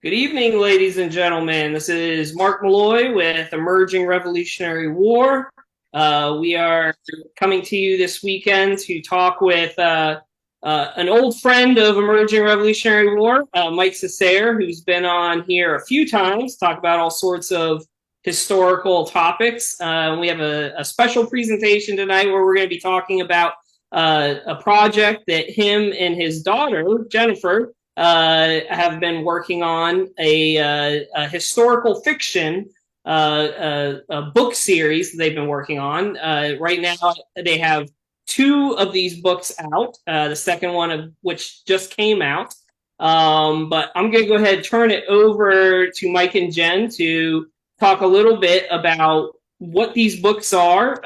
Good evening, ladies and gentlemen. This is Mark Malloy with Emerging Revolutionary War. We are coming to you this weekend to talk with an old friend of Emerging Revolutionary War, Mike Cecere, who's been on here a few times, talk about all sorts of historical topics. We have a special presentation tonight where we're going to be talking about a project that him and his daughter, Jennifer, have been working on a historical fiction a book series that they've been working on. Right now, they have two of these books out, the second one of which just came out. But I'm going to go ahead and turn it over to Mike and Jen to talk a little bit about what these books are,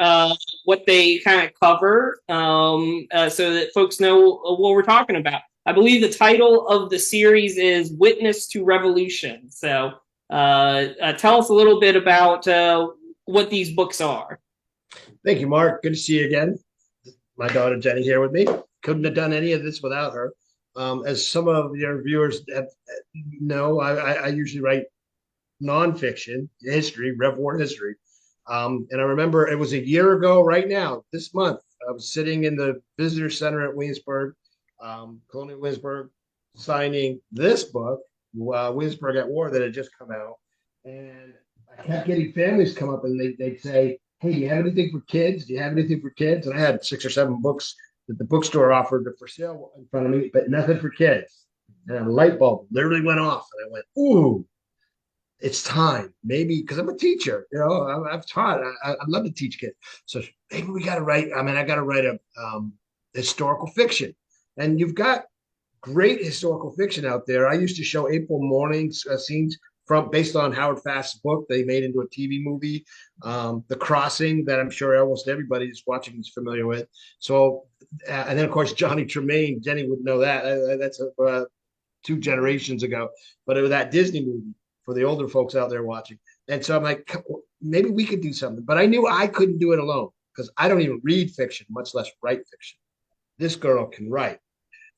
what they kind of cover, so that folks know what we're talking about. I believe the title of the series is Witness to Revolution. So tell us a little bit about what these books are. Thank you, Mark. Good to see you again. My daughter Jenny here with me. Couldn't have done any of this without her. As some of your viewers know, I usually write nonfiction, history, Rev War history. And I remember it was a year ago right now, this month, I was sitting in the visitor center at Williamsburg, Colonial Williamsburg, signing this book, Williamsburg at War, that had just come out. And I kept getting families come up and they'd say, hey, do you have anything for kids? Do you have anything for kids? And I had 6 or 7 books that the bookstore offered for sale in front of me, but nothing for kids. And a light bulb literally went off. And I went, ooh, it's time. Maybe because I'm a teacher, I've taught. I love to teach kids. So maybe we got to write. I got to write a historical fiction. And you've got great historical fiction out there. I used to show April mornings scenes from based on Howard Fast's book they made into a TV movie, The Crossing, that I'm sure almost everybody that's watching is familiar with. So, and then of course Johnny Tremaine, Jenny would know that. That's 2 generations ago, but it was that Disney movie for the older folks out there watching. And so I'm like, maybe we could do something, but I knew I couldn't do it alone because I don't even read fiction, much less write fiction. This girl can write,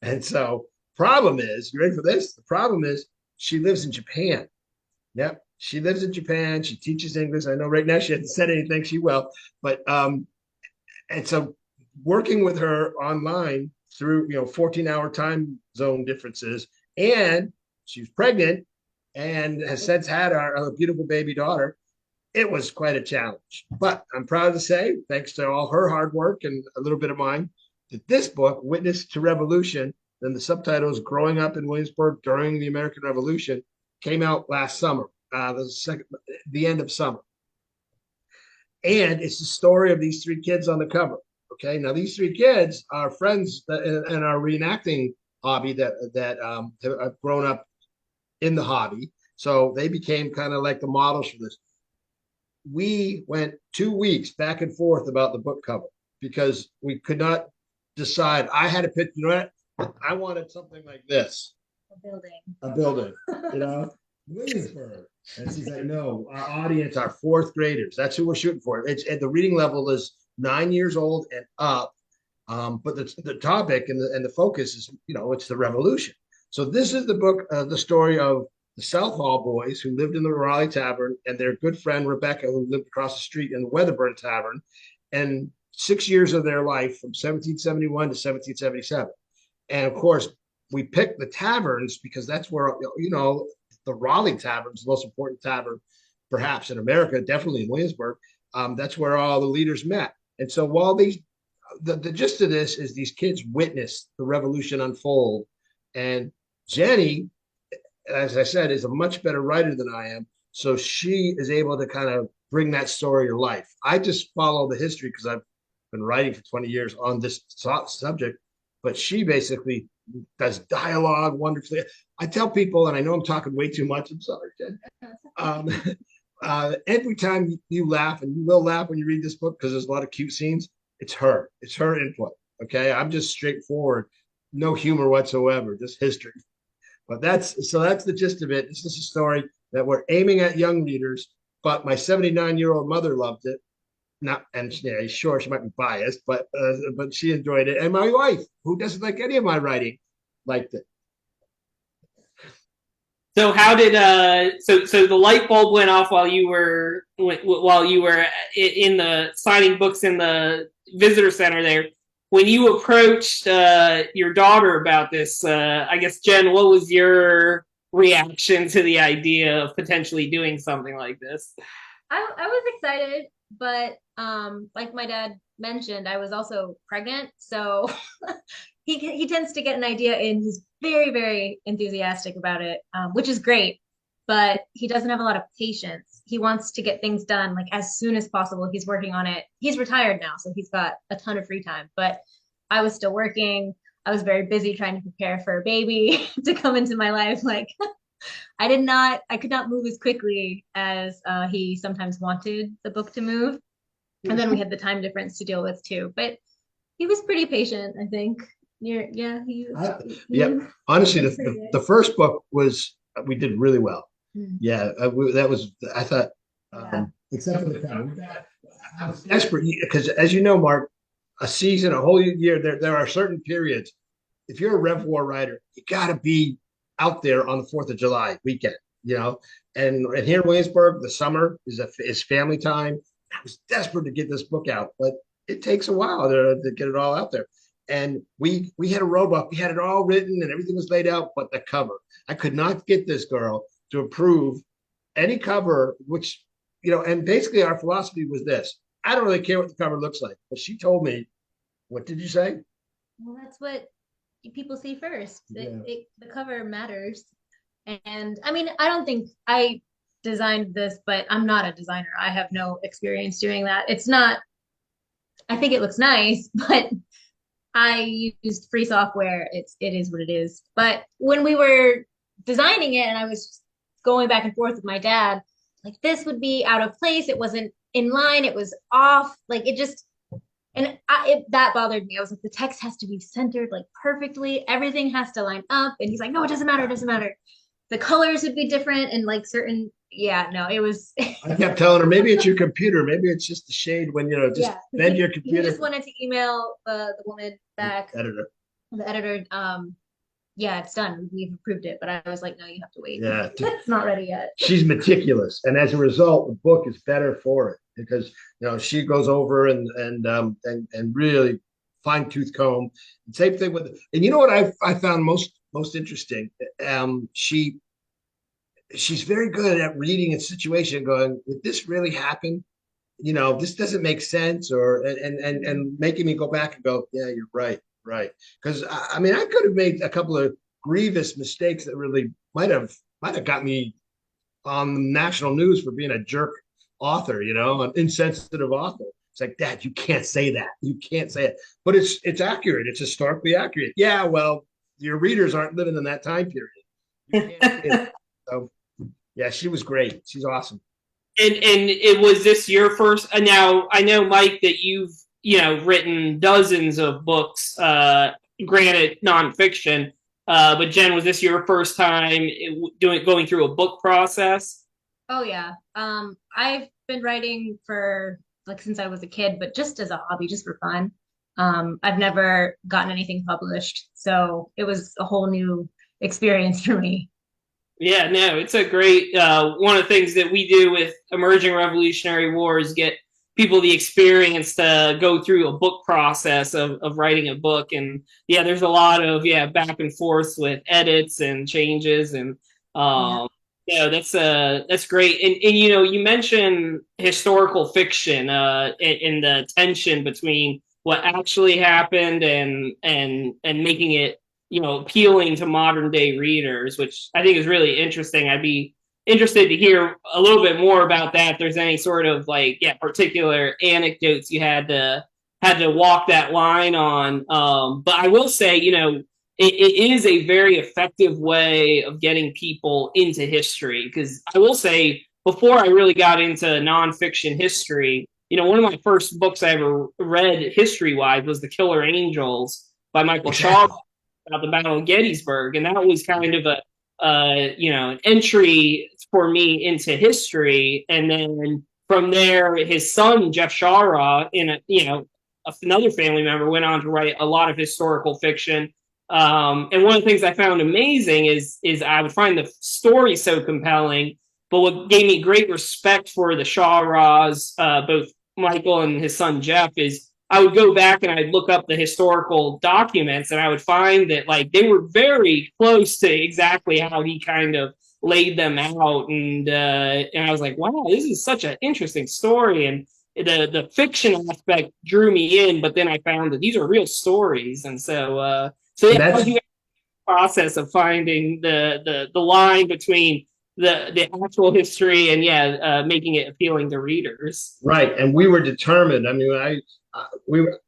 and so problem is, you ready for this? The problem is she lives in Japan. Yep. She lives in Japan. She teaches English. I know right now she hasn't said anything. She will. But and so working with her online through 14-hour time zone differences, and she's pregnant and has since had our beautiful baby daughter. It was quite a challenge. But I'm proud to say, thanks to all her hard work and a little bit of mine, that this book, Witness to Revolution, and the subtitle is Growing Up in Williamsburg During the American Revolution, came out last summer, the end of summer. And it's the story of these 3 kids on the cover. Okay, now these 3 kids are friends in our reenacting hobby that have grown up in the hobby. So they became kind of like the models for this. We went 2 weeks back and forth about the book cover because we could not decide. I had a picture, I wanted something like this. A building, Williamsburg. And she's like, no, our audience are 4th graders. That's who we're shooting for. It's at the reading level is 9 years old and up. But the topic and the focus is, it's the revolution. So this is the book, the story of the South Hall boys who lived in the Raleigh Tavern and their good friend Rebecca, who lived across the street in the Weatherburn Tavern, and 6 years of their life from 1771 to 1777. And of course, we picked the taverns because that's where, the Raleigh Tavern is the most important tavern, perhaps in America, definitely in Williamsburg. That's where all the leaders met. And so while the gist of this is these kids witnessed the revolution unfold. And Jenny, as I said, is a much better writer than I am. So she is able to kind of bring that story to life. I just follow the history because I've been writing for 20 years on this subject, but she basically does dialogue wonderfully. I tell people, and I know I'm talking way too much. I'm sorry, Jen. Every time you laugh, and you will laugh when you read this book because there's a lot of cute scenes, it's her. It's her input. Okay. I'm just straightforward, no humor whatsoever, just history. But that's the gist of it. It's just a story that we're aiming at young readers, but my 79-year-old mother loved it. Not, and yeah, sure, she might be biased, but she enjoyed it. And my wife, who doesn't like any of my writing, liked it. So how did so the light bulb went off while you were in the signing books in the visitor center there. When you approached your daughter about this, I guess Jen, what was your reaction to the idea of potentially doing something like this? I was excited, but like my dad mentioned, I was also pregnant, so he tends to get an idea and he's very, very enthusiastic about it, which is great, but he doesn't have a lot of patience. He wants to get things done like as soon as possible. He's working on it. He's retired now, so he's got a ton of free time, but I was still working. I was very busy trying to prepare for a baby to come into my life. Like I could not move as quickly as he sometimes wanted the book to move. And then we had the time difference to deal with too. But he was pretty patient, I think. Yeah, Yeah, honestly, the first book was, we did really well. Mm. Yeah, that was, I thought, Yeah. except for the cover. I was desperate because, as you know, Mark, a season, a whole year, there are certain periods. If you're a Rev War writer, you got to be out there on the 4th of July weekend, you know. And here in Williamsburg, the summer is family time. I was desperate to get this book out, but it takes a while to get it all out there. And we had a roadblock. We had it all written and everything was laid out, but the cover. I could not get this girl to approve any cover, which, you know, and basically our philosophy was this. I don't really care what the cover looks like, but she told me, what did you say? Well, that's what people see first. Yeah. The cover matters. And I mean, I don't think I designed this, but I'm not a designer. I have no experience doing that. It's not, I think it looks nice, but I used free software. It is what it is. But when we were designing it and I was going back and forth with my dad, like this would be out of place. It wasn't in line. It was off. Like it just, that bothered me. I was like, the text has to be centered like perfectly. Everything has to line up. And he's like, no, it doesn't matter. It doesn't matter. The colors would be different and like certain, yeah, no, it was. I kept telling her, maybe it's your computer, maybe it's just the shade when, you know, just Yeah, bend your he computer. just wanted to email the woman back, Editor. the editor. Yeah, it's done. We've approved it, but I was like, no, you have to wait. Yeah. It's not ready yet. She's meticulous, and as a result, the book is better for it because, you know, she goes over and really fine tooth comb. Same thing with, and you know what I found most interesting. She's very good at reading a situation, going, would this really happen? You know, this doesn't make sense, or and making me go back and go, yeah, you're right, right. Because I mean, I could have made a couple of grievous mistakes that really might have got me on national news for being a jerk author, you know, an insensitive author. It's like, Dad, you can't say that. You can't say it. But it's accurate. It's historically accurate. Yeah, well, your readers aren't living in that time period. You can't say it. So yeah, she was great. She's awesome. And it was this your first? Now I know, Mike, that you've written dozens of books. Granted, nonfiction. But Jen, was this your first time going through a book process? Oh yeah. I've been writing for like since I was a kid, but just as a hobby, just for fun. I've never gotten anything published, so it was a whole new experience for me. Yeah, no, it's a great one of the things that we do with Emerging Revolutionary War is get people the experience to go through a book process of writing a book. And yeah, there's a lot of back and forth with edits and changes and Yeah. that's great. And you mentioned historical fiction in the tension between what actually happened and making it appealing to modern day readers, which I think is really interesting. I'd be interested to hear a little bit more about that. If there's any sort of particular anecdotes you had to walk that line on. But I will say, it is a very effective way of getting people into history. Because I will say, before I really got into nonfiction history, one of my first books I ever read history wise was The Killer Angels by Michael Shaw about the Battle of Gettysburg, and that was kind of an entry for me into history. And then from there, his son Jeff Shara, another family member, went on to write a lot of historical fiction. And one of the things I found amazing is I would find the story so compelling, but what gave me great respect for the Shaw Raws, both Michael and his son Jeff, is I would go back and I'd look up the historical documents, and I would find that like they were very close to exactly how he kind of laid them out, and I was like, wow, this is such an interesting story, and the fiction aspect drew me in, but then I found that these are real stories, and so And yeah, how that's do you process of finding the line between the actual history and making it appealing to readers? right. And we were determined. I mean, we were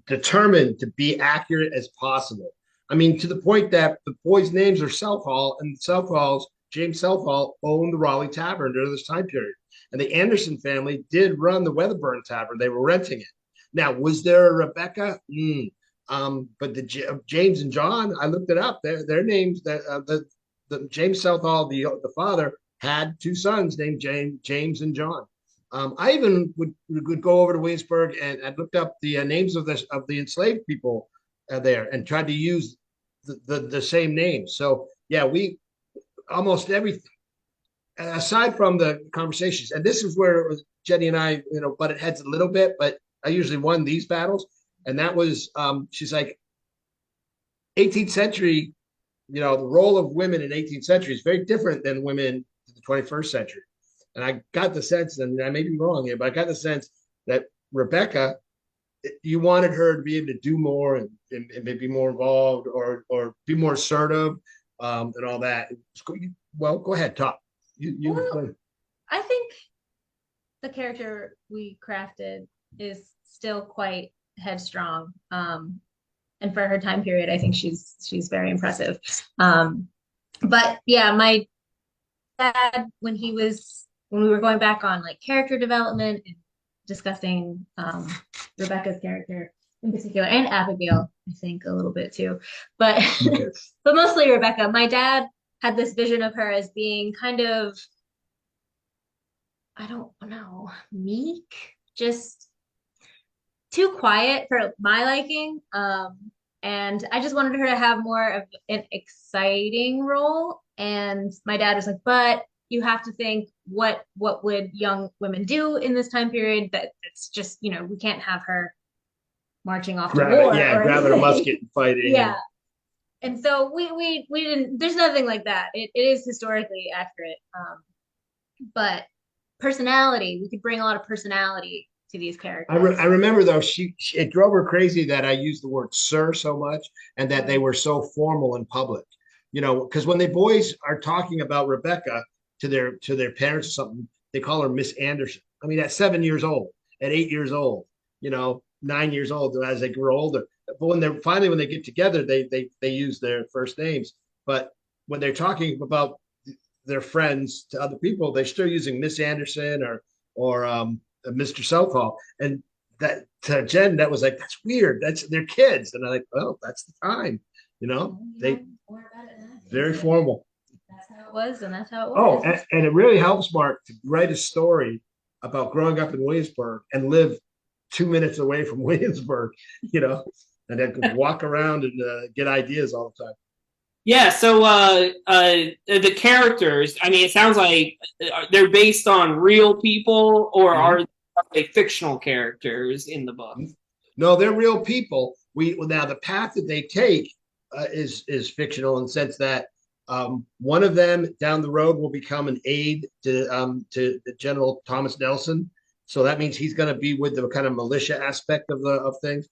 determined to be accurate as possible. I mean, to the point that the boys' names are Southall, and Southall's James Southall owned the Raleigh Tavern during this time period. And the Anderson family did run the Weatherburn Tavern. They were renting it. Now, was there a Rebecca? But the James and John, I looked it up. Their names, the James Southall, the father, had two sons named James and John. I even would go over to Williamsburg and I looked up the names of the enslaved people there and tried to use the same names. So yeah, we almost everything aside from the conversations, and this is where it was Jenny and I, butted heads a little bit, but I usually won these battles. And that was she's like 18th century, the role of women in 18th century is very different than women in the 21st century. And I got the sense, and I may be wrong here, but I got the sense that Rebecca, you wanted her to be able to do more and maybe more involved or be more assertive and all that. Well, go ahead, talk. Well, I think the character we crafted is still quite headstrong. And for her time period, I think she's very impressive. But yeah, my dad, when we were going back on like character development and discussing Rebecca's character in particular, and Abigail, I think a little bit too, but but mostly Rebecca. My dad had this vision of her as being kind of, I don't know, meek, just too quiet for my liking. And I just wanted her to have more of an exciting role. And my dad was like, but you have to think what would young women do in this time period? That it's just, we can't have her marching off to war. Grabbing a musket and fighting. Yeah. And so we didn't, there's nothing like that. It is historically accurate. But personality, we could bring a lot of personality to these characters. I remember though, it drove her crazy that I used the word sir so much and that they were so formal in public. Because when the boys are talking about Rebecca to their parents or something, they call her Miss Anderson. I mean, at 7 years old, at 8 years old, 9 years old as they grow older. But when they get together, they use their first names. But when they're talking about their friends to other people, they're still using Miss Anderson or Mr. Southall. And that to Jen, that was like, that's weird. They're kids. And I'm like, well, that's the time, they very formal. That's how it was, and that's how it Oh, was. and it really helps Mark to write a story about growing up in Williamsburg and live 2 minutes away from Williamsburg, and then could walk around and get ideas all the time. Yeah, so the characters, I mean, it sounds like they're based on real people, or are they fictional characters in the book? No, they're real people. Now the path that they take is fictional in the sense that one of them down the road will become an aide to General Thomas Nelson. So that means he's going to be with the kind of militia aspect of things.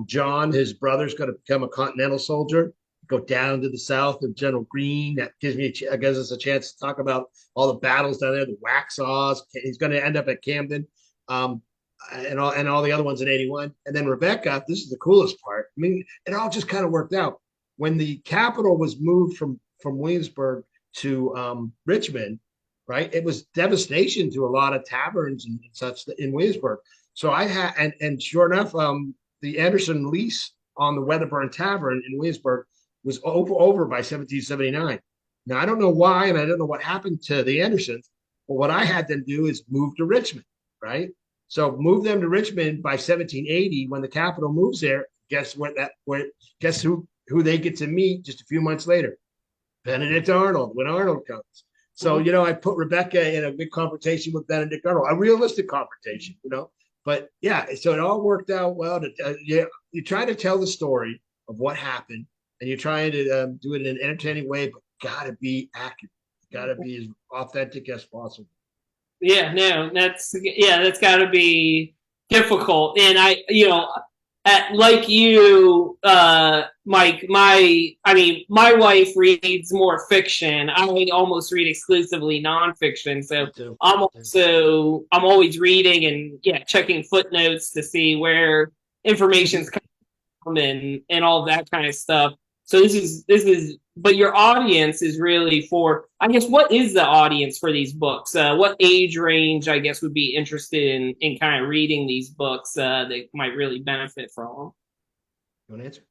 John, his brother's going to become a Continental soldier, go down to the south of General Greene. That gives us a chance to talk about all the battles down there, the Waxhaws. He's going to end up at Camden, and all the other ones in 81. And then Rebecca, this is the coolest part. I mean, it all just kind of worked out. When the capital was moved from Williamsburg to Richmond, right? It was devastation to a lot of taverns and such in Williamsburg. So I had, and sure enough, the Anderson lease on the Weatherburn Tavern in Williamsburg was over by 1779. Now, I don't know why, and I don't know what happened to the Andersons, but what I had them do is move to Richmond, right? So move them to Richmond by 1780 when the capital moves there. Guess who who they get to meet just a few months later. Benedict Arnold, when Arnold comes. So, I put Rebecca in a big confrontation with Benedict Arnold, a realistic confrontation, But yeah, so it all worked out well. You try to tell the story of what happened, and you're trying to do it in an entertaining way, but gotta be accurate. Gotta be as authentic as possible. Yeah, no, that's got to be difficult. And like you, Mike, my wife reads more fiction. I almost read exclusively nonfiction. So I'm always reading and checking footnotes to see where information's coming from and all that kind of stuff. So this is, but your audience is really for, I guess, what is the audience for these books? What age range, I guess, would be interested in kind of reading these books that might really benefit from them? You want to answer?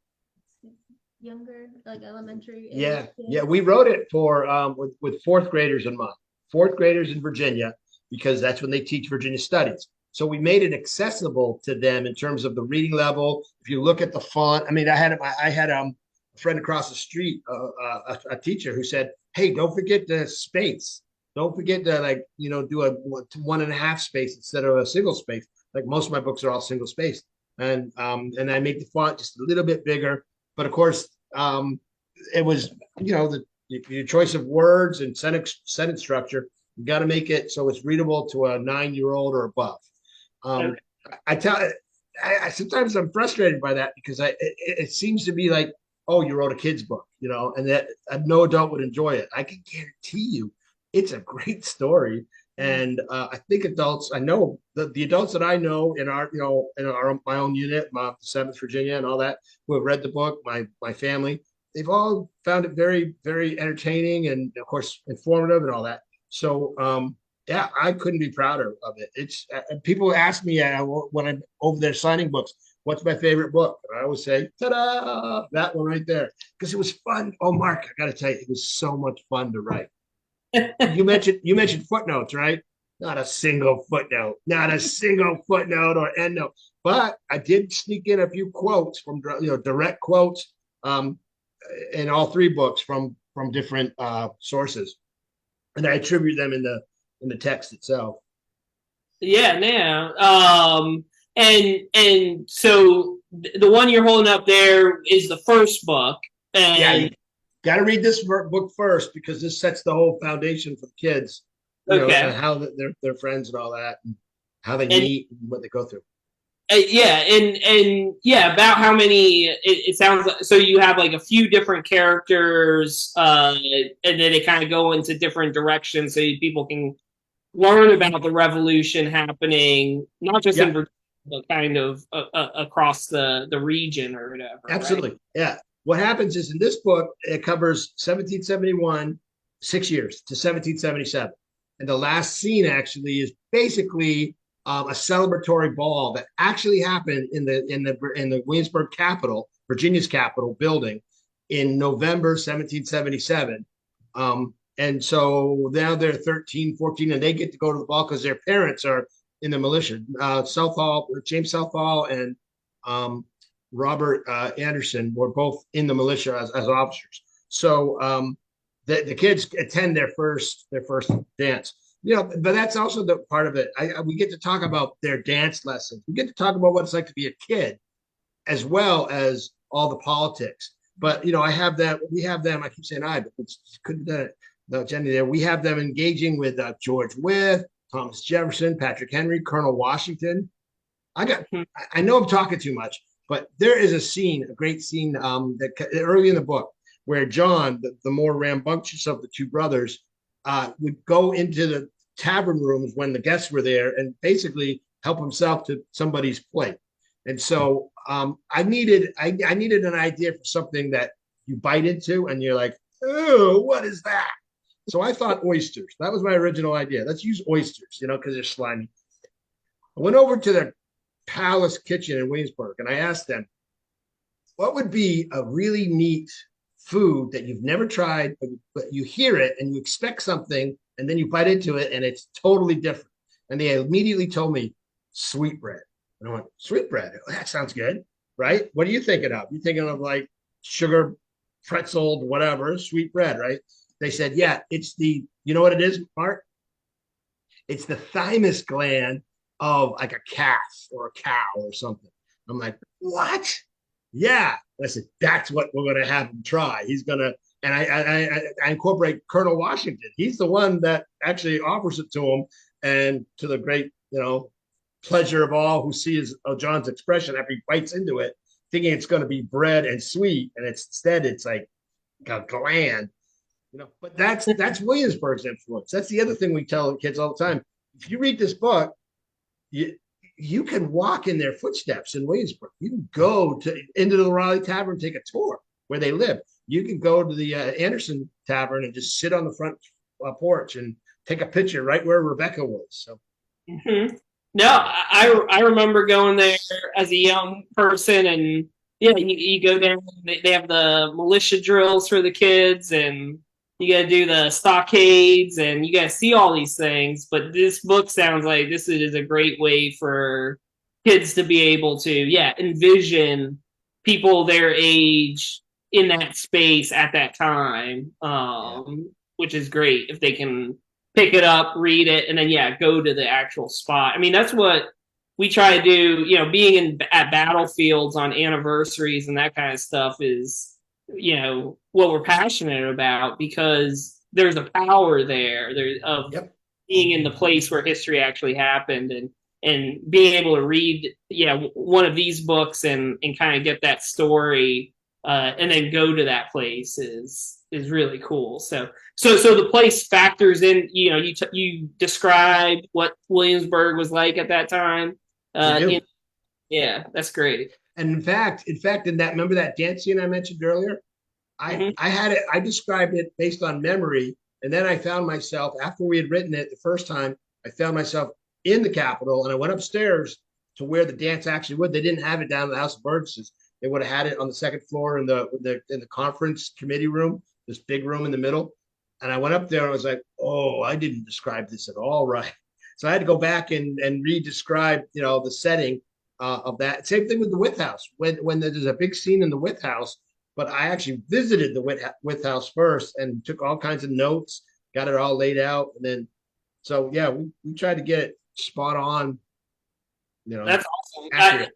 Younger, like elementary. Yeah. We wrote it for with fourth graders in mind, fourth graders in Virginia, because that's when they teach Virginia studies. So we made it accessible to them in terms of the reading level. If you look at the font, I mean, I had a friend across the street, a teacher who said, "Hey, don't forget the space. Don't forget to do a 1.5 space instead of a single space. Like most of my books are all single spaced, and I make the font just a little bit bigger. But of course, it was your choice of words and sentence structure. You got to make it so it's readable to a 9-year-old or above." I sometimes I'm frustrated by that because it seems to be like, oh, you wrote a kid's book, and that no adult would enjoy it. I can guarantee you it's a great story. And I think I know the adults that I know in my own unit, my 7th Virginia and all that, who have read the book, my family, they've all found it very, very entertaining and of course informative and all that. So yeah, I couldn't be prouder of it. It's people ask me when I'm over there signing books, what's my favorite book? And I always say, ta-da, that one right there, because it was fun. Oh, Mark, I got to tell you, it was so much fun to write. You mentioned footnotes, right? Not a single footnote, or endnote. But I did sneak in a few quotes from direct quotes in all 3 books from different sources, and I attribute them in the text itself. Yeah, no. And so the one you're holding up there is the first book. And yeah, you got to read this book first because this sets the whole foundation for the kids. And how their friends and all that, and how they meet and what they go through. About how many it sounds like. So you have like a few different characters, and then they kind of go into different directions, so people can learn about the revolution happening, not just in Virginia, but kind of across the region or whatever. Absolutely, right? Yeah. What happens is in this book, it covers 1771, 6 years to 1777, and the last scene actually is basically a celebratory ball that actually happened in the Williamsburg Capitol, Virginia's Capitol building, in November 1777. And so now they're 13, 14, and they get to go to the ball because their parents are in the militia. James Southall and Robert Anderson were both in the militia as officers. So the kids attend their first dance. But that's also the part of it. We get to talk about their dance lessons. We get to talk about what it's like to be a kid, as well as all the politics. But I have that. We have them. I keep saying but couldn't do it. No, Jenny there. We have them engaging with George Wythe, Thomas Jefferson, Patrick Henry, Colonel Washington. I know I'm talking too much, but there is a great scene that early in the book where John, the more rambunctious of the 2 brothers, would go into the tavern rooms when the guests were there and basically help himself to somebody's plate. And so I needed an idea for something that you bite into and you're like, oh, what is that? So I thought oysters. That was my original idea. Let's use oysters, because they're slimy. I went over to the Palace Kitchen in Williamsburg and I asked them, what would be a really neat food that you've never tried, but you hear it and you expect something and then you bite into it and it's totally different. And they immediately told me sweetbread. And I went, sweetbread? That sounds good, right? What are you thinking of? You thinking of like sugar pretzel, whatever, sweet bread, right? They said, yeah, it's the, you know what it is, Mark? It's the thymus gland of like a calf or a cow or something. I'm like, what? Yeah. I said, that's what we're going to have him try. He's going to, and I incorporate Colonel Washington. He's the one that actually offers it to him, and to the great, pleasure of all who sees John's expression after he bites into it, thinking it's going to be bread and sweet, and instead it's like a gland. But that's Williamsburg's influence. That's the other thing we tell kids all the time. If you read this book, you can walk in their footsteps in Williamsburg. You can go into the Raleigh Tavern, take a tour where they live. You can go to the Anderson Tavern and just sit on the front porch and take a picture right where Rebecca was. So, no, I remember going there as a young person, and yeah, you go down. They have the militia drills for the kids, and you got to do the stockades, and you got to see all these things. But this book sounds like this is a great way for kids to be able to, envision people their age in that space at that time, which is great if they can pick it up, read it, and then go to the actual spot. I mean, that's what we try to do. Being at battlefields on anniversaries and that kind of stuff is what we're passionate about, because there's a power there of being in the place where history actually happened, and being able to read one of these books and kind of get that story, and then go to that place is really cool. So the place factors in. You describe what Williamsburg was like at that time. Yeah, that's great. And in fact, in that, remember that dance scene I mentioned earlier? I described it based on memory, and then I found myself, after we had written it the first time, I found myself in the Capitol, and I went upstairs to where the dance actually would. They didn't have it down in the House of Burgesses. They would have had it on the second floor in the conference committee room, this big room in the middle. And I went up there and I was like, oh, I didn't describe this at all right. So I had to go back and re-describe, the setting of that. Same thing with the Wythe House. When there's a big scene in the Wythe House, but I actually visited the Wythe House first and took all kinds of notes, got it all laid out, and then, so yeah, we tried to get it spot on. That's awesome.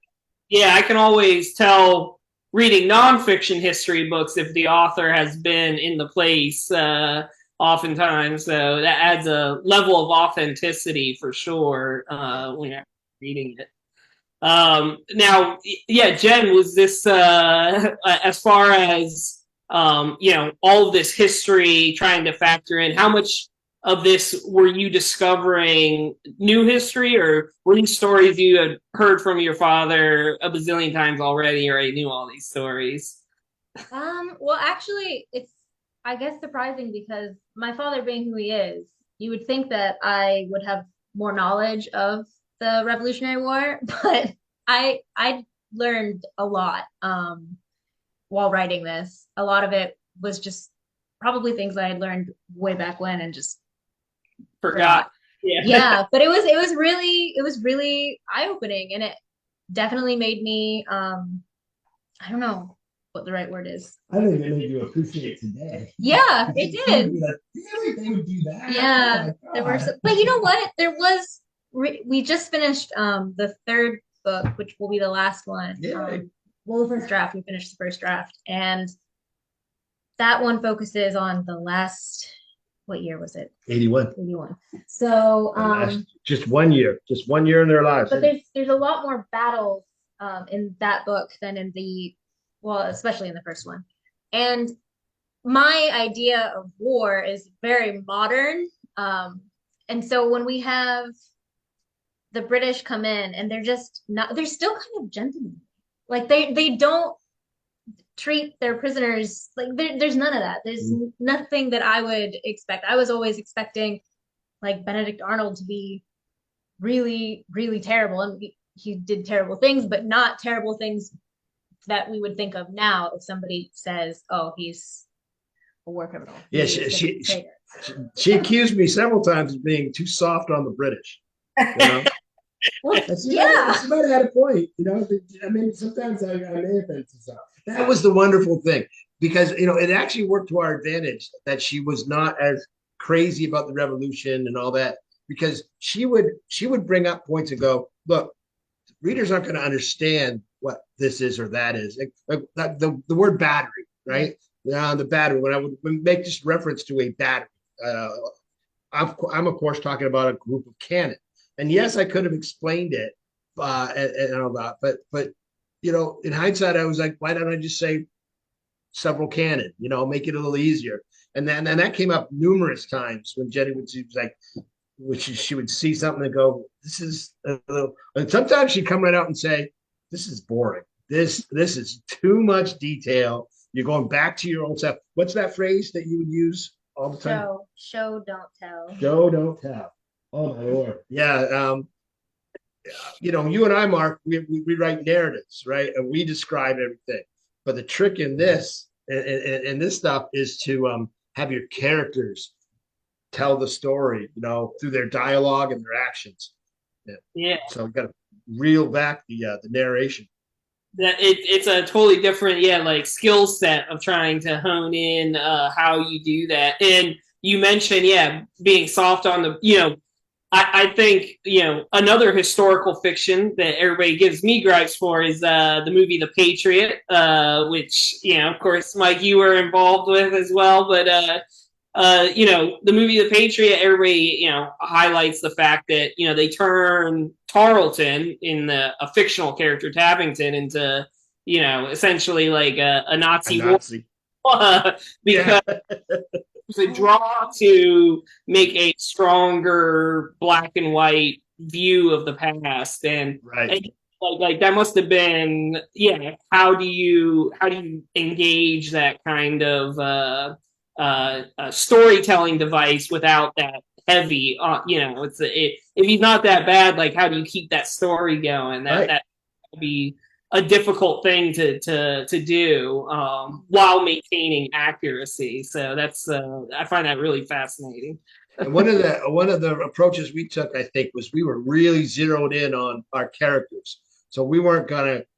I can always tell reading nonfiction history books if the author has been in the place, oftentimes. So that adds a level of authenticity for sure when you're reading it. Now, Jen, was this as far as all of this history trying to factor in, how much of this were you discovering new history, or were these stories you had heard from your father a bazillion times already, or you knew all these stories? Well, actually, it's, I guess, surprising, because my father being who he is, you would think that I would have more knowledge of the Revolutionary War, but I learned a lot while writing this. A lot of it was just probably things I had learned way back when and just forgot. Yeah, but it was really eye-opening, and it definitely made me I don't know what the right word is. I think it made you appreciate today. Yeah, it did. Really, they would do that. Yeah, there were some, but you know what? We just finished the third book, which will be the last one. Yeah. The first draft. We finished the first draft, and that one focuses on the last. What year was it? 81. 81. So just 1 year. Just 1 year in their lives. But there's a lot more battles in that book than in especially in the first one. And my idea of war is very modern. And so when we have the British come in, and they're still kind of gentlemen. Like they don't treat their prisoners like, there's none of that. There's nothing that I would expect. I was always expecting like Benedict Arnold to be really, really terrible, and he did terrible things, but not terrible things that we would think of now if somebody says, oh, he's a war criminal. Yeah, she accused me several times of being too soft on the British. Well, She yeah. she might have had a point, you know. I mean, sometimes I may have been too soft. That was the wonderful thing because it actually worked to our advantage that she was not as crazy about the revolution and all that because she would bring up points and go, look, readers aren't going to understand what this is or that is. Like the word battery, right? The battery. When I would make just reference to a battery, uh, I'm of course talking about a group of cannon. And yes, I could have explained it and all that, but in hindsight, I was like, why don't I just say several cannon? Make it a little easier. And then that came up numerous times when Jenny would she was like, which she would see something and go, this is a little. And sometimes she'd come right out and say, this is boring. This is too much detail. You're going back to your old stuff. What's that phrase that you would use all the time? Show, don't tell. Show, don't tell. Oh my lord. Yeah. You and I, Mark, we write narratives, right? And we describe everything. But the trick in this and this stuff is to have your characters tell the story, through their dialogue and their actions. Yeah. Yeah. So we got to reel back the narration. That it's a totally different, like skill set of trying to hone in how you do that. And you mentioned, being soft on the, I think, another historical fiction that everybody gives me gripes for is the movie The Patriot, which, of course, Mike, you were involved with as well. But, the movie The Patriot, everybody, highlights the fact that, they turn Tarleton a fictional character, Tappington, into, essentially like a Nazi, Nazi. because a draw to make a stronger black and white view of the past. And, right. And like that must have been, how do you engage that kind of storytelling device without that heavy if he's not that bad, like how do you keep that story going? That would be a difficult thing to do while maintaining accuracy. So that's I find that really fascinating. And one of the approaches we took, I think, was we were really zeroed in on our characters. So we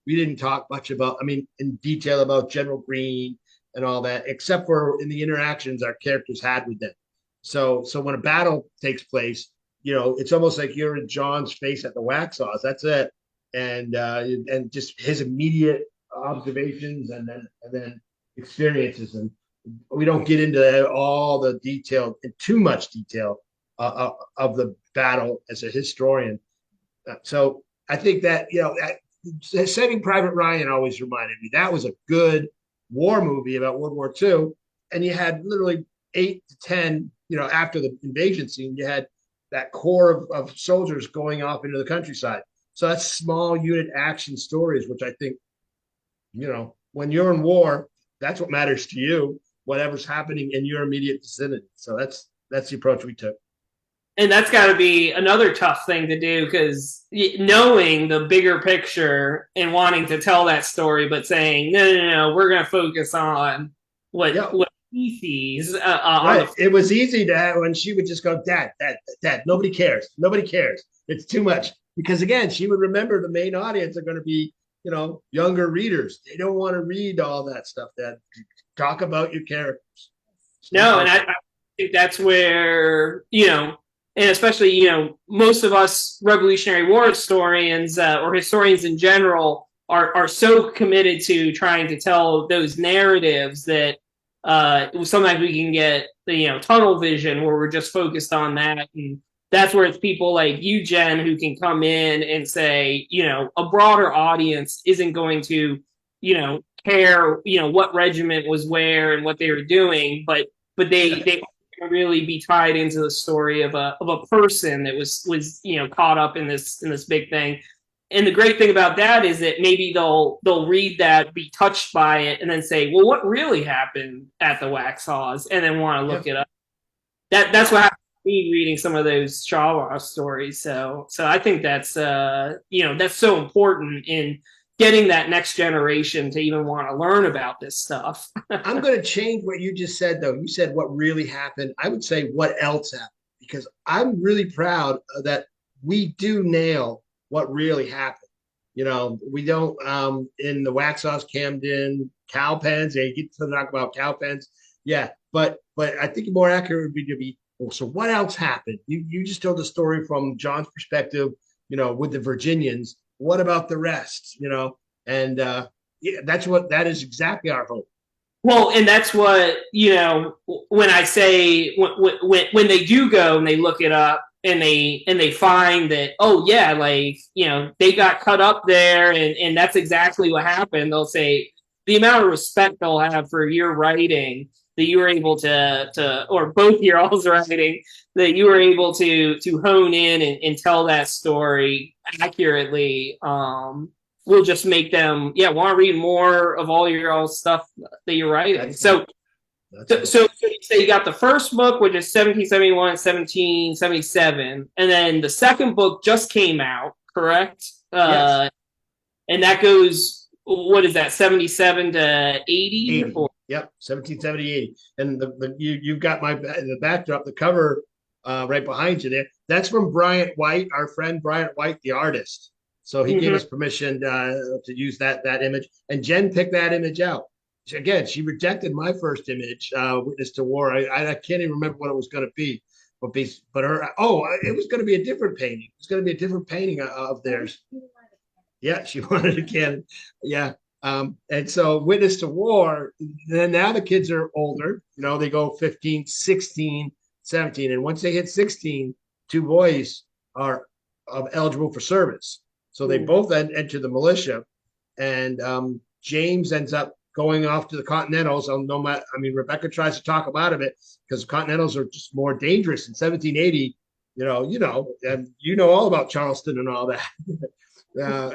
didn't talk much about, in detail about General Green and all that, except for in the interactions our characters had with them. So when a battle takes place, it's almost like you're in John's face at the Waxhaws. That's it. And just his immediate observations and then experiences. And we don't get into all the detail and too much detail of the battle as a historian. So I think that, Saving Private Ryan always reminded me that was a good war movie about World War II. And you had literally 8 to 10, after the invasion scene, you had that core of soldiers going off into the countryside. So that's small unit action stories, which I think, when you're in war, that's what matters to you, whatever's happening in your immediate vicinity. So that's the approach we took. And that's got to be another tough thing to do, because knowing the bigger picture and wanting to tell that story, but saying, no, we're going to focus on what he sees. Right. It was easy to have when she would just go, Dad, nobody cares. Nobody cares. It's too much. Because again, she would remember the main audience are going to be, younger readers. They don't want to read all that stuff. That talk about your characters. No, and I think that's where, and especially, most of us Revolutionary War historians or historians in general are so committed to trying to tell those narratives that sometimes we can get the tunnel vision where we're just focused on that. And that's where it's people like you, Jen, who can come in and say, a broader audience isn't going to, care, what regiment was where and what they were doing, but they really be tied into the story of a person that was caught up in this big thing. And the great thing about that is that maybe they'll read that, be touched by it, and then say, well, what really happened at the Waxhaws, and then want to look it up. That's what happened to me reading some of those Shaw stories. So I think that's that's so important in getting that next generation to even want to learn about this stuff. I'm going to change what you just said, though. You said what really happened. I would say what else happened, because I'm really proud that we do nail what really happened. We don't in the Waxhaws, Camden, cow pens. They get to talk about cow pens, yeah. But I think more accurate would be to be. Well, so what else happened? You just told the story from John's perspective, with the Virginians. What about the rest? And yeah, that is exactly our hope. Well, and that's what, when I say when they do go and they look it up and they find that, oh yeah, like, they got cut up there and that's exactly what happened. They'll say the amount of respect they'll have for your writing that you were able to or both your all's writing that you were able to hone in and tell that story accurately. Will just make them want to read more of all your all stuff that you're writing. So you say you got the first book, which is 1771, 1777, and then the second book just came out, correct? Yes. And that goes, what is that, 77 to 80? 80. Yep, 1770, 80. And you've got the backdrop, the cover right behind you there. That's from Bryant White, our friend Bryant White, the artist. So he gave us permission to use that image, and Jen picked that image out. Again, she rejected my first image, Witness to War. I can't even remember what it was going to be, but it was going to be a different painting. It's going to be a different painting of theirs. Yeah, she wanted a cannon. Yeah. And so Witness to War, then now the kids are older, they go 15, 16, 17. And once they hit 16, two boys are eligible for service. So they both enter the militia, and James ends up going off to the Continentals. Rebecca tries to talk him out of it because Continentals are just more dangerous. In 1780, and all about Charleston and all that.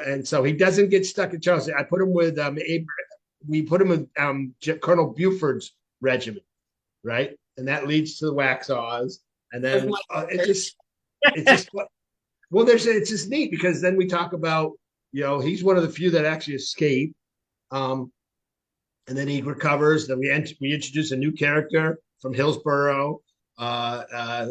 And so he doesn't get stuck in Charleston. I put him with we put him with Colonel Buford's regiment, right? And that leads to the Waxhaws, and then it's just. Well, it's just neat because then we talk about, he's one of the few that actually escape, and then he recovers. Then we introduce a new character from Hillsborough, where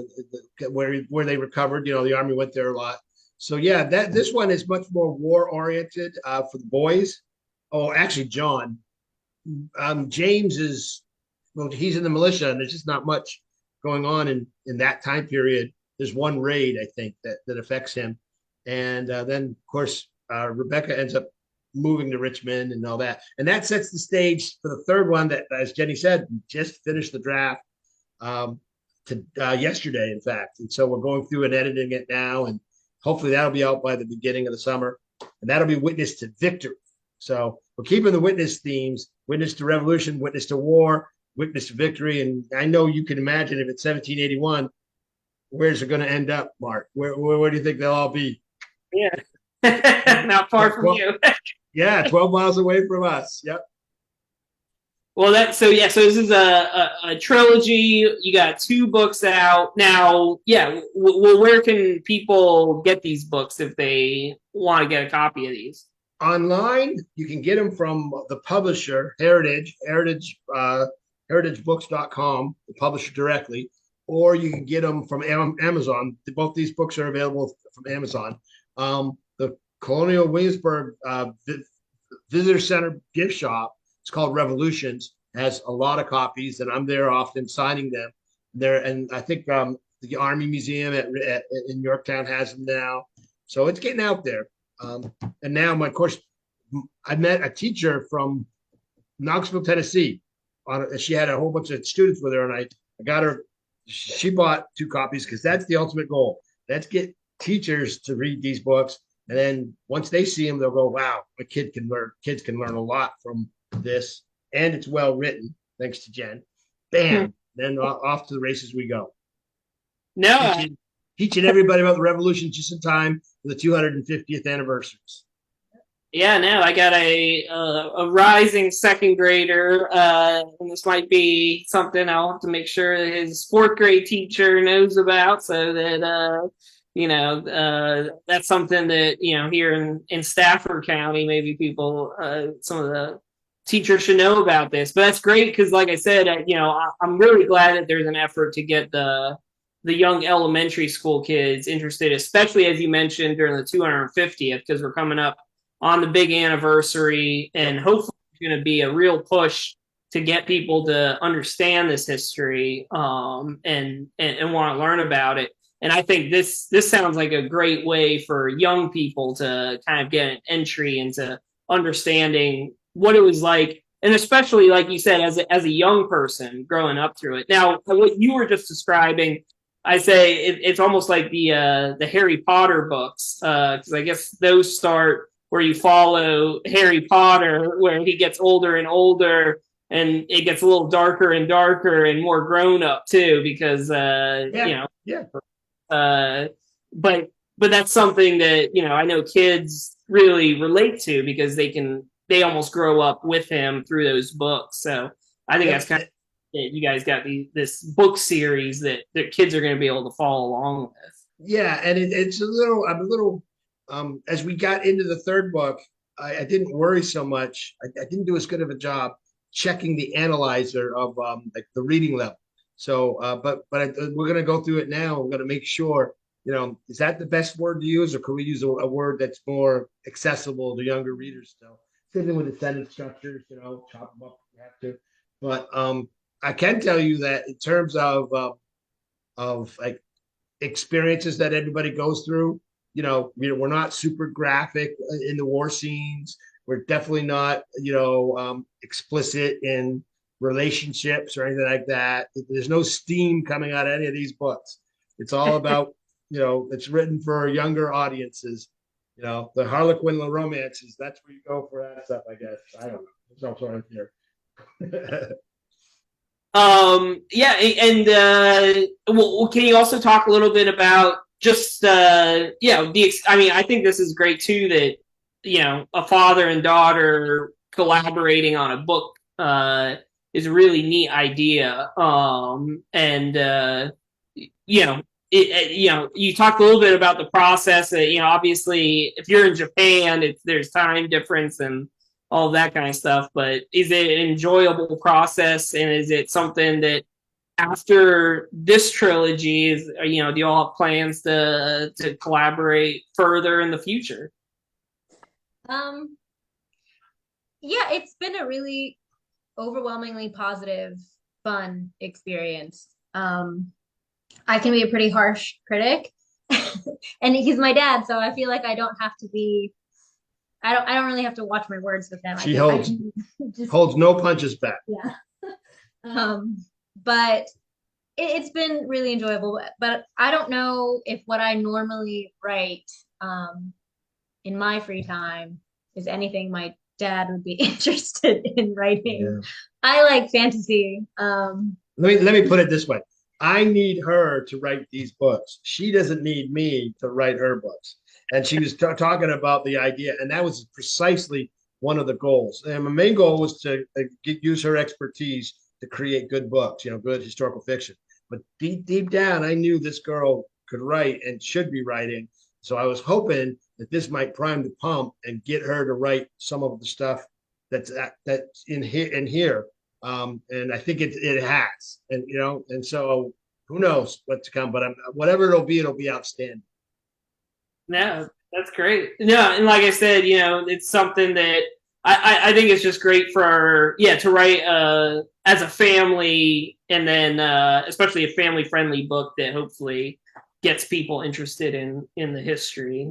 they recovered. The Army went there a lot. So yeah, this one is much more war oriented for the boys. Oh, actually, John, James he's in the militia, and there's just not much going on in that time period. There's one raid, I think, that affects him. And then, of course, Rebecca ends up moving to Richmond and all that. And that sets the stage for the third one that, as Jenny said, just finished the draft yesterday, in fact. And so we're going through and editing it now. And hopefully that'll be out by the beginning of the summer. And that'll be Witness to Victory. So we're keeping the witness themes, Witness to Revolution, Witness to War, Witness to Victory. And I know you can imagine if it's 1781, where's it going to end up, Mark? Where do you think they'll all be? Yeah, not far from you. Yeah, 12 miles away from us. Yep. Well, so this is a trilogy. You got 2 books out now. Yeah, well, where can people get these books if they want to get a copy of these? Online, you can get them from the publisher, heritagebooks.com, the publisher directly. Or you can get them from Amazon. Both these books are available from Amazon. The Colonial Williamsburg Visitor Center gift shop, it's called Revolutions, has a lot of copies, and I'm there often signing them. And I think the Army Museum in Yorktown has them now. So it's getting out there. And now, of course, I met a teacher from Knoxville, Tennessee. She had a whole bunch of students with her, and I got her. She bought 2 copies because that's the ultimate goal. Let's get teachers to read these books, and then once they see them, they'll go, "Wow, my kid can learn. Kids can learn a lot from this, and it's well written." Thanks to Jen. Bam! Then off to the races we go. No, teaching everybody about the revolution just in time for the 250th anniversaries. Yeah, no, I got a rising second grader, and this might be something I'll have to make sure that his 4th grade teacher knows about, so that that's something that here in Stafford County, maybe people, some of the teachers should know about this. But that's great because, like I said, I'm really glad that there's an effort to get the the young elementary school kids interested, especially as you mentioned during the 250th, because we're coming up on the big anniversary, and hopefully it's going to be a real push to get people to understand this history and want to learn about it. And I think this sounds like a great way for young people to kind of get an entry into understanding what it was like, and especially like you said, as a young person growing up through it. Now, what you were just describing, I say it's almost like the Harry Potter books, because I guess those start where you follow Harry Potter, where he gets older and older, and it gets a little darker and darker and more grown up too, because Yeah. uh, but that's something that I know kids really relate to because they almost grow up with him through those books. So I think that's kind of you guys got this book series that kids are going to be able to follow along with. Yeah, and it's I'm a little as we got into the third book, I didn't worry so much. I didn't do as good of a job checking the analyzer of like the reading level. So, we're going to go through it now. We're going to make sure, is that the best word to use, or can we use a word that's more accessible to younger readers still? Sitting with the sentence structures, chop them up if you have to. But I can tell you that in terms of like experiences that everybody goes through. We're not super graphic in the war scenes. We're definitely not, explicit in relationships or anything like that. There's no steam coming out of any of these books. It's all about, it's written for younger audiences. The Harlequin romances. That's where you go for that stuff, I guess. I don't know. There's no sort of here. Yeah, and well, can you also talk a little bit about just I mean, I think this is great too that a father and daughter collaborating on a book is a really neat idea. And you talked a little bit about the process. That obviously, if you're in Japan, there's time difference and all that kind of stuff. But is it an enjoyable process, and is it something that after this trilogy is do you all have plans to collaborate further in the future? Um, yeah, it's been a really overwhelmingly positive, fun experience. I can be a pretty harsh critic, and he's my dad, so I feel like I don't have to be. I don't really have to watch my words with him. She holds no punches back. Yeah. But it's been really enjoyable. But I don't know if what I normally write in my free time is anything my dad would be interested in writing. Yeah. I like fantasy. Let me put it this way. I need her to write these books. She doesn't need me to write her books. And she was talking about the idea, and that was precisely one of the goals. And my main goal was to use her expertise to create good books, good historical fiction. But deep down, I knew this girl could write and should be writing. So I was hoping that this might prime the pump and get her to write some of the stuff that's in here. And I think it has, and so who knows what's to come, but whatever it'll be outstanding. Yeah, that's great. Yeah, and like I said, it's something that I think it's just great for to write as a family, and then especially a family friendly book that hopefully gets people interested in the history.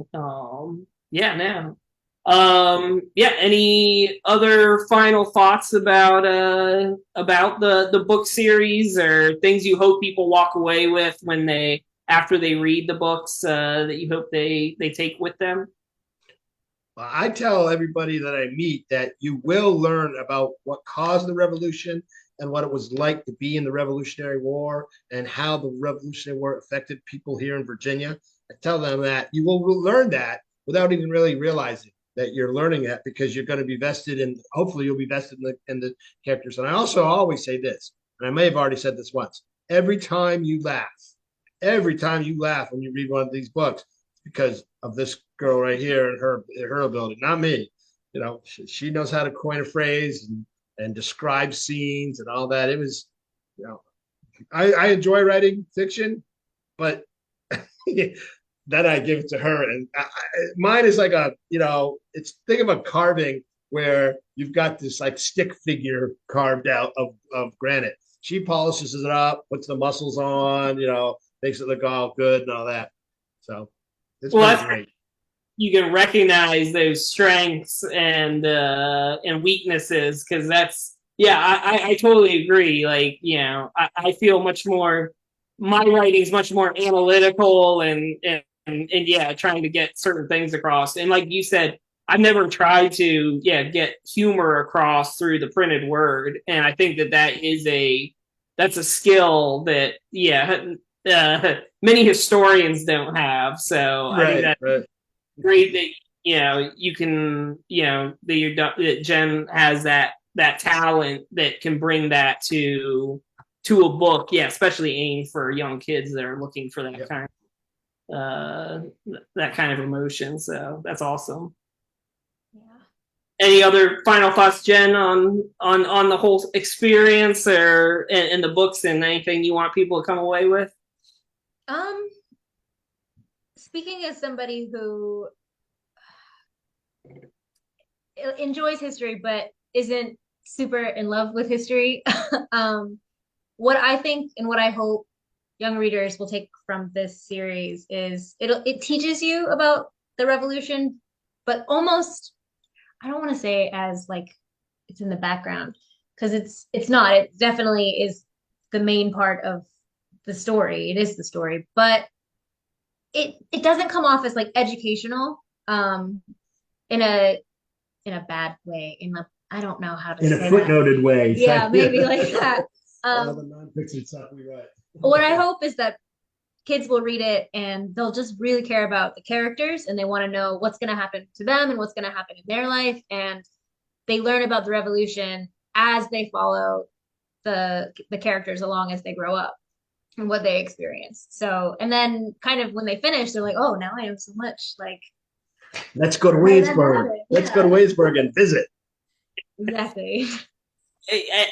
Any other final thoughts about the book series, or things you hope people walk away with after they read the books that you hope they take with them? I tell everybody that I meet that you will learn about what caused the revolution and what it was like to be in the Revolutionary War and how the Revolutionary War affected people here in Virginia. I tell them that you will learn that without even really realizing that you're learning that, because you're going to be vested in, hopefully you'll be vested in the characters. And I also always say this, and I may have already said this once, every time you laugh when you read one of these books, because of this girl right here and her ability, not me. She knows how to coin a phrase and describe scenes and all that. It was, I enjoy writing fiction. but then I give it to her, and mine is like a, it's think of a carving where you've got this like stick figure carved out of granite. She polishes it up, puts the muscles on, makes it look all good and all that. So it's pretty great. You can recognize those strengths and weaknesses, because that's, I totally agree. Like, I feel much more, my writing's much more analytical and yeah, trying to get certain things across. And like you said, I've never tried to get humor across through the printed word, and I think that's a skill that many historians don't have. So I think that's great that you can that Jen has that talent that can bring that to a book, especially aimed for young kids that are looking for that kind of emotion. So that's awesome. Yeah. Any other final thoughts, Jen, on the whole experience or in the books, and anything you want people to come away with? Speaking as somebody who enjoys history but isn't super in love with history, what I think and what I hope young readers will take from this series is it teaches you about the revolution, but almost, I don't want to say as like it's in the background, because it's not. It definitely is the main part of the story. It is the story, but it doesn't come off as like educational in a bad way. I don't know how to in say a footnoted way. Yeah, maybe like that. All the nonfiction stuff we write. What I hope is that kids will read it and they'll just really care about the characters, and they want to know what's going to happen to them and what's going to happen in their life, and they learn about the revolution as they follow the characters along as they grow up and what they experience. So, and then kind of when they finish, they're like, oh, now I have so much like. Let's go to Williamsburg. Let's go to Williamsburg and visit. Exactly.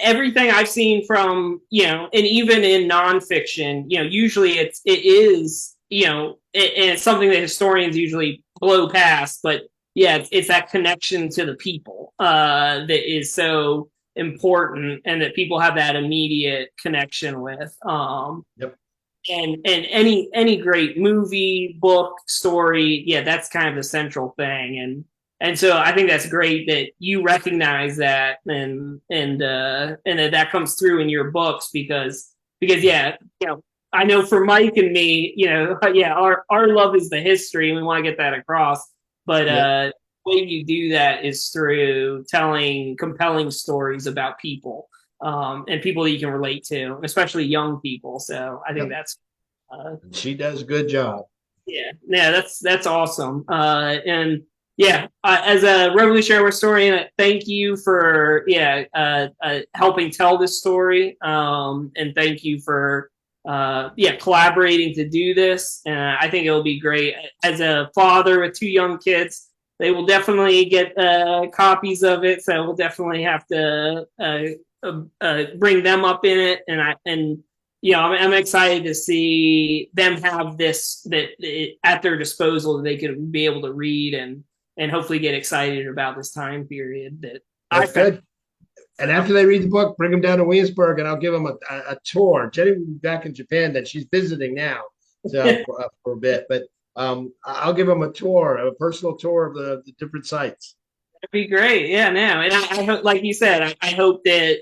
Everything I've seen from, and even in nonfiction, usually it is, and it's something that historians usually blow past, but it's that connection to the people that is so important, and that people have that immediate connection with. Yep. And any great movie, book, story, that's kind of the central thing. And so I think that's great that you recognize that, and that comes through in your books, because I know for Mike and me, our love is the history, and we want to get that across. But the way you do that is through telling compelling stories about people, and people that you can relate to, especially young people. So I think that's she does a good job. That's awesome. And as a Revolutionary War historian, thank you for helping tell this story, and thank you for collaborating to do this. And I think it'll be great. As a father with 2 young kids, they will definitely get copies of it, so we'll definitely have to bring them up in it. And I'm excited to see them have this at their disposal, that they could be able to read and hopefully get excited about this time period. That's good. And after they read the book, bring them down to Williamsburg, and I'll give them a tour. Jenny will be back in Japan, that she's visiting now for a bit, but I'll give them a personal tour of the different sites. That'd be great. And I hope, like you said, I hope that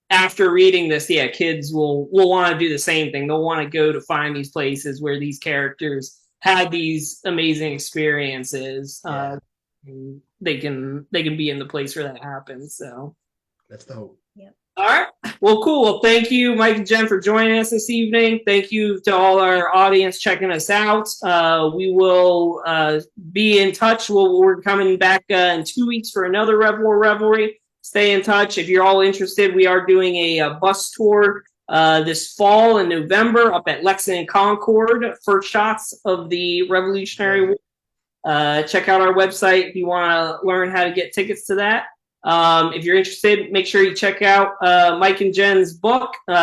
after reading this, kids will want to do the same thing. They'll want to go to find these places where these characters had these amazing experiences. They can be in the place where that happens. So that's the hope. Yep. All right. Well, cool. Well, thank you, Mike and Jen, for joining us this evening. Thank you to all our audience checking us out. We will be in touch. We're coming back in 2 weeks for another Revelry. Stay in touch. If you're all interested, we are doing a bus tour this fall in November up at Lexington Concord. First shots of the Revolutionary War. Check out our website if you want to learn how to get tickets to that. If you're interested, make sure you check out Mike and Jen's book. You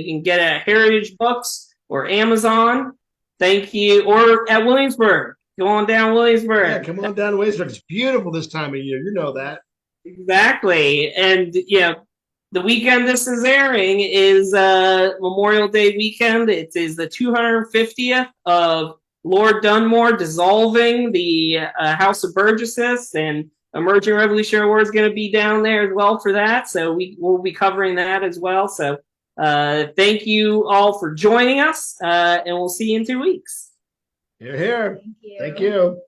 can get it at Heritage Books or Amazon. Thank you. Or at Williamsburg. Go on down Williamsburg. Yeah, come on down to Waysburg. It's beautiful this time of year. You know that. Exactly. And the weekend this is airing is Memorial Day weekend. It is the 250th of Lord Dunmore dissolving the House of Burgesses, and Emerging Revolutionary War is going to be down there as well for that. So we'll be covering that as well. So thank you all for joining us, and we'll see you in 2 weeks. You're here. Thank you. Thank you.